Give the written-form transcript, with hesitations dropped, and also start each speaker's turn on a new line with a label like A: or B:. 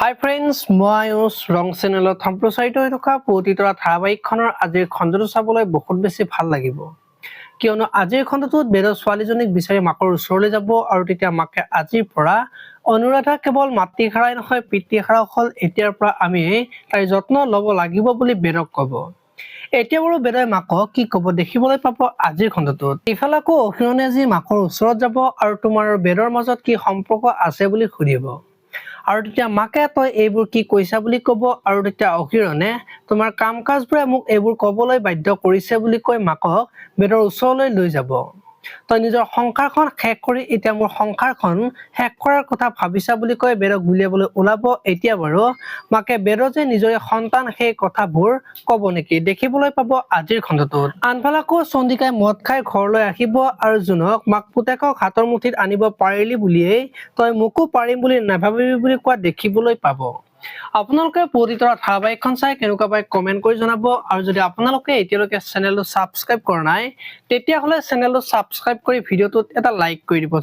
A: হাই friends, মই আয়ুষ ৰং চেনেলত সম্প্ৰচাৰিত হৈ থকা পুৱতিতৰা ধাৰাবাহিকখনৰ আজিৰ খণ্ডটো চাবলৈ বহুত বেছি ভাল লাগিব। কিয়নো আজিৰ খণ্ডটোত বেদৰ ছোৱালীজনীক বিচাৰি মাকৰ ওচৰলৈ যাব আৰু তেতিয়া মাকে আজিৰ পৰা অনুৰাধা কেৱল মাতৃহাৰাই নহয় পিতৃহাৰাও হ'ল, এতিয়াৰ পৰা আমি তাইৰ যত্ন ল'ব লাগিব বুলি বেদক ক'ব। এতিয়া বাৰু বেদই মাকক কি ক'ব দেখিবলৈ পাব আজিৰ খণ্ডটোত। ইফালে আকৌ অহিৰণে আজি মাকৰ ওচৰত যাব আৰু তোমাৰ বেদৰ মাজত কি সম্পৰ্ক আছে বুলি সুধিব। আৰু তেতিয়া মাকে তই এইবোৰ কি কৈছা বুলি ক'ব আৰু তেতিয়া অহিৰণে তোমাৰ কাম কাজবোৰে মোক এইবোৰ ক'বলৈ বাধ্য কৰিছে বুলি কৈ মাকক বেদৰ ওচৰলৈ লৈ যাব। তই নিজৰ সংসাৰখন শেষ কৰি এতিয়া মোৰ সংসাৰখন শেষ কৰাৰ কথা ভাবিছা বুলি কৈ বেদক গুলিয়াবলৈ ওলাব। এতিয়া বাৰু মাকে বেদৰ যে নিজৰে সন্তান সেই কথাবোৰ ক'ব নেকি দেখিবলৈ পাব আজিৰ খণ্ডটোত। আনফালে আকৌ চন্দিকাই মদ খাই ঘৰলৈ আহিব আৰু জোনক মাক পুতেকক হাতৰ মুঠিত আনিব পাৰিলি বুলিয়েই তই মোকো পাৰিম বুলি নাভাবিবি বুলি কোৱা দেখিবলৈ পাব। আপোনালোকে পুৱতিতৰা ধাৰাবাহিকখন চাই কেনেকুৱা পায় কমেন্ট কৰি জনাব। আৰু যদি আপোনালোকে এতিয়ালৈকে চেনেলটো ছাবস্ক্ৰাইব কৰা নাই তেতিয়াহ'লে চেনেলটো ছাবস্ক্ৰাইব কৰি ভিডিঅ'টোত এটা লাইক কৰি দিব।